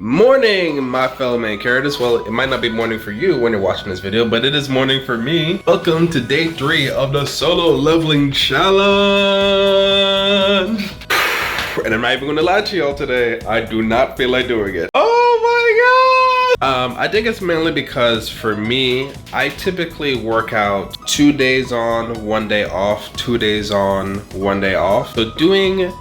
Morning, my fellow main characters. Well, it might not be morning for you when you're watching this video, but it is morning for me. Welcome to day 3 of the solo leveling challenge. And I'm not even gonna lie to y'all today, I do not feel like doing it. Oh my god! I think it's mainly because for me, I typically work out 2 days on, 1 day off, 2 days on, 1 day off. So doing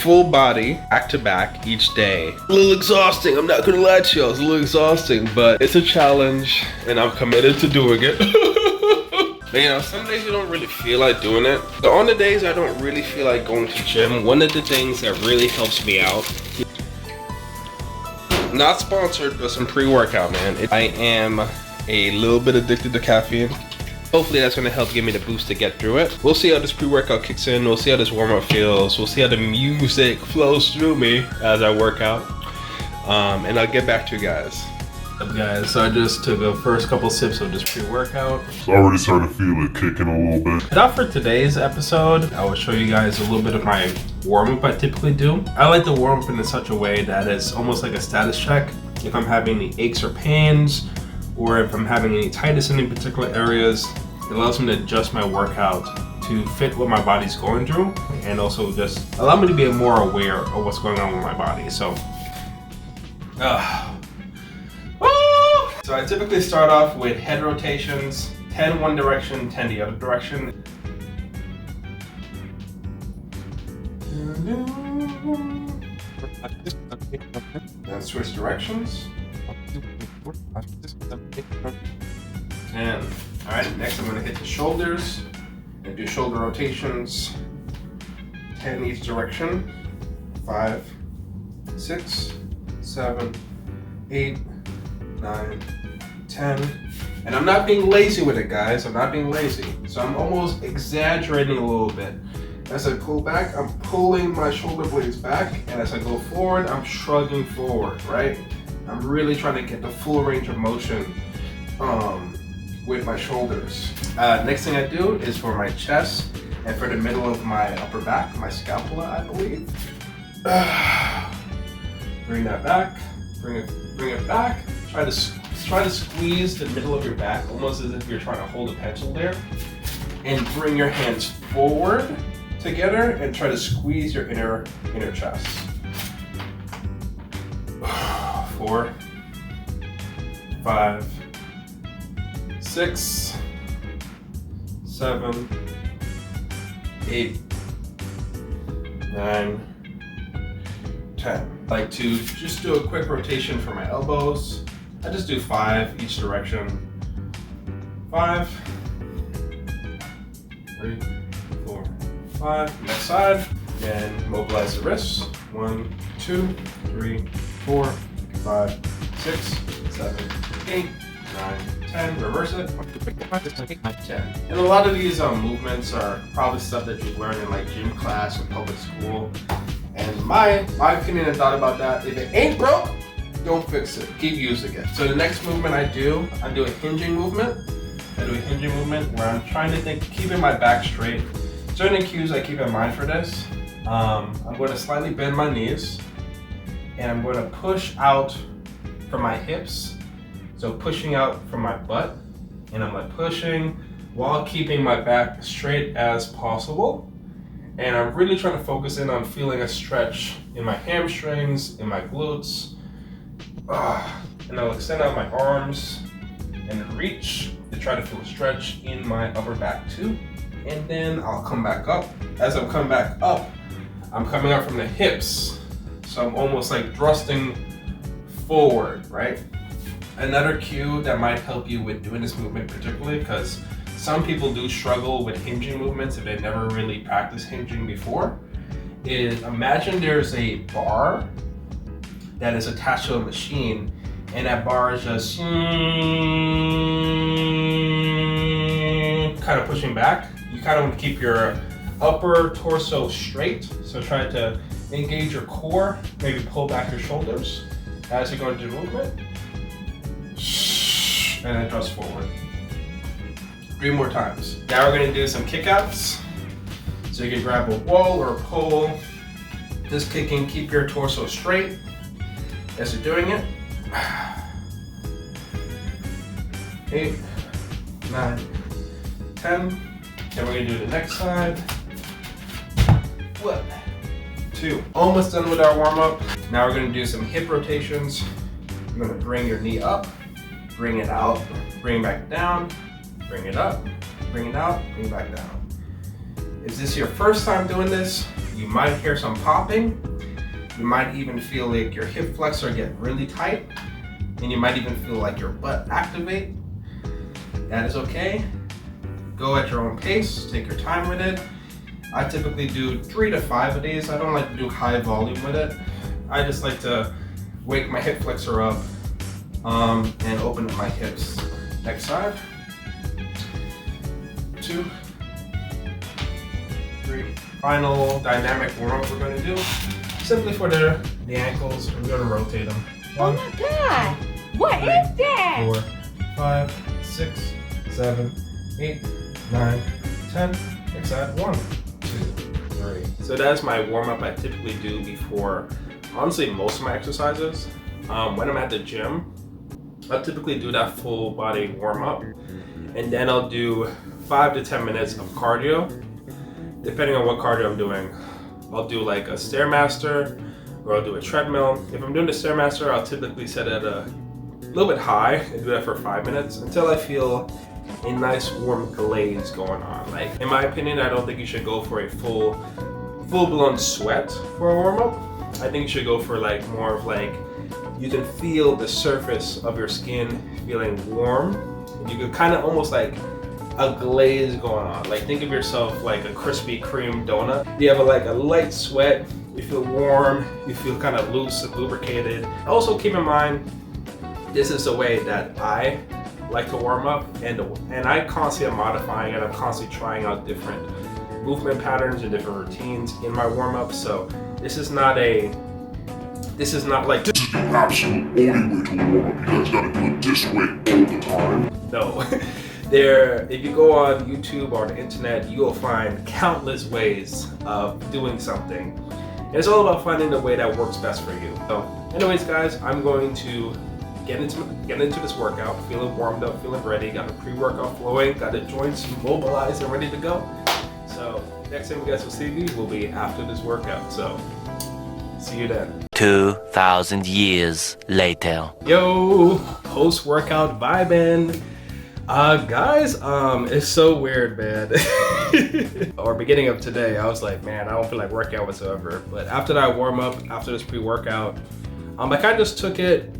full body back to back each day, a little exhausting. I'm not gonna lie to y'all, it's a little exhausting, but it's a challenge and I'm committed to doing it. But you know, some days you don't really feel like doing it. So on the days I don't really feel like going to the gym, one of the things that really helps me out, not sponsored, but some pre-workout, man. I am a little bit addicted to caffeine. Hopefully that's gonna help give me the boost to get through it. We'll see how this pre-workout kicks in. We'll see how this warm-up feels. We'll see how the music flows through me as I work out. And I'll get back to you guys. What's up, guys? So I just took the first couple sips of this pre-workout. So I already started to feel it kicking a little bit. Now for today's episode, I will show you guys a little bit of my warm-up I typically do. I like to warm up in such a way that it's almost like a status check. If I'm having any aches or pains, or if I'm having any tightness in any particular areas, it allows me to adjust my workout to fit what my body's going through, and also just allow me to be more aware of what's going on with my body. So, so I typically start off with head rotations, 10 one direction, 10 the other direction. Then switch directions. And all right, next I'm gonna hit the shoulders and do shoulder rotations, 10 each direction, 5, 6, 7, 8, 9, 10. And I'm not being lazy with it, guys. I'm not being lazy. So I'm almost exaggerating a little bit. As I pull back, I'm pulling my shoulder blades back, and as I go forward, I'm shrugging forward, right? I'm really trying to get the full range of motion with my shoulders. Next thing I do is for my chest and for the middle of my upper back, my scapula, I believe. Bring that back, bring it back. Try to squeeze the middle of your back, almost as if you're trying to hold a pencil there. And bring your hands forward together and try to squeeze your inner chest. 4, 5, 6, 7, 8, 9, 10. I like to just do a quick rotation for my elbows. I just do 5 each direction. 5, 3, 4, 5. Next side. And mobilize the wrists. 1, 2, 3, 4, 5, 6, 7, 8, 9, 10. Reverse it. 1, 2, 3, 4, 5, 6, 7, 8, 9, 10. And a lot of these movements are probably stuff that you've learned in like gym class or public school. And my opinion and thought about that, if it ain't broke, don't fix it. Keep using it. So the next movement I do a hinging movement. I do a hinging movement where I'm trying to think, keeping my back straight. Certain cues I keep in mind for this. I'm going to slightly bend my knees, and I'm going to push out from my hips. So pushing out from my butt, and I'm like pushing while keeping my back straight as possible. And I'm really trying to focus in on feeling a stretch in my hamstrings, in my glutes. And I'll extend out my arms and reach to try to feel a stretch in my upper back too. And then I'll come back up. As I'm coming back up, I'm coming up from the hips. So I'm almost like thrusting forward, right? Another cue that might help you with doing this movement particularly, because some people do struggle with hinging movements if they've never really practiced hinging before, is imagine there's a bar that is attached to a machine, and that bar is just kind of pushing back. You kind of want to keep your upper torso straight, so try to engage your core, maybe pull back your shoulders as you go into the movement, and then thrust forward. 3 more times. Now we're going to do some kickouts. So you can grab a wall or a pole, just kicking, keep your torso straight. As you're doing it, 8, 9, 10. Then we're gonna do the next side. 1, 2. Almost done with our warm up. Now we're gonna do some hip rotations. You're gonna bring your knee up, bring it out, bring it back down, bring it up, bring it out, bring it back down. If this is your first time doing this, you might hear some popping. You might even feel like your hip flexor get really tight, and you might even feel like your butt activate. That is okay. Go at your own pace, take your time with it. I typically do 3 to 5 a days. I don't like to do high volume with it. I just like to wake my hip flexor up and open up my hips. Next side. 2, 3. Final dynamic warm-up we're gonna do. Simply for the ankles, we're gonna rotate them. 1, oh my God! What 3, is that? 4, 5, 6, 7, 8, 9, 10. Next side. 1, 2, 3. So that's my warm-up I typically do before, honestly, most of my exercises. When I'm at the gym, I'll typically do that full body warm-up, and then I'll do 5 to 10 minutes of cardio. Depending on what cardio I'm doing, I'll do like a Stairmaster or I'll do a treadmill. If I'm doing the Stairmaster, I'll typically set it a little bit high and do that for 5 minutes until I feel a nice warm glaze going on. Like, in my opinion, I don't think you should go for a full-blown sweat for a warm-up. I think you should go for like more of like, you can feel the surface of your skin feeling warm. And you can kind of almost like a glaze going on. Like, think of yourself like a Krispy Kreme donut. You have a light sweat, you feel warm, you feel kind of loose and lubricated. Also keep in mind, this is the way that I like to warm up, and I constantly am modifying it. I'm constantly trying out different movement patterns and different routines in my warm-up. So this is not like This is the absolute only way to warm up. You guys gotta do it this way all the time. no. If you go on YouTube or the internet, you will find countless ways of doing something. And it's all about finding the way that works best for you. So anyways, guys, I'm going to get into this workout, feeling warmed up, feeling ready, got the pre-workout flowing, got the joints mobilized and ready to go. So next time you guys will see me will be after this workout. So see you then. 2,000 years later. Yo, post-workout vibing. Guys, it's so weird, man. Or beginning of today, I was like, man, I don't feel like working out whatsoever. But after that warm up, after this pre-workout, I kind of just took it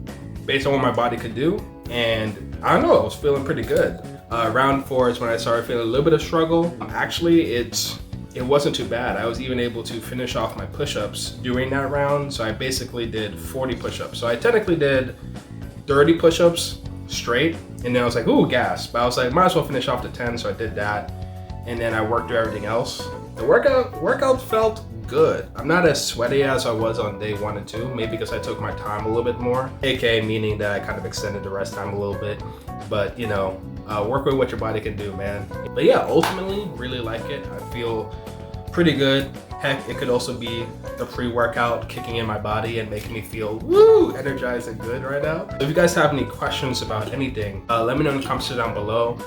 based on what my body could do. And I don't know, I was feeling pretty good. Round 4 is when I started feeling a little bit of struggle. Actually, it wasn't too bad. I was even able to finish off my push-ups during that round. So I basically did 40 push-ups. So I technically did 30 push-ups straight, and then I was like, ooh, gas. But I was like, might as well finish off to 10, so I did that. And then I worked through everything else. The workout felt good. I'm not as sweaty as I was on day 1 and 2, maybe because I took my time a little bit more, aka meaning that I kind of extended the rest time a little bit. But you know, work with what your body can do, man. But yeah, ultimately, really like it. I feel pretty good. Heck, it could also be the pre-workout kicking in my body and making me feel woo, energized and good right now. So if you guys have any questions about anything, let me know in the comments down below.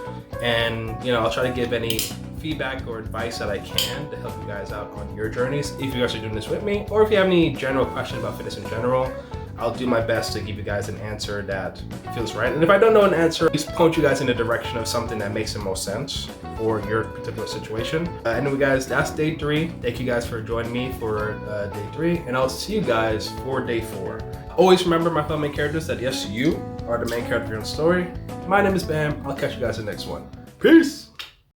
And you know, I'll try to give any feedback or advice that I can to help you guys out on your journeys if you guys are doing this with me, or if you have any general questions about fitness in general. I'll do my best to give you guys an answer that feels right. And if I don't know an answer, please point you guys in the direction of something that makes the most sense for your particular situation. Anyway, guys, that's day 3. Thank you guys for joining me for day 3, and I'll see you guys for day 4. Always remember, my fellow main characters, that yes, you are the main character in the story. My name is Bam. I'll catch you guys in the next one. Peace!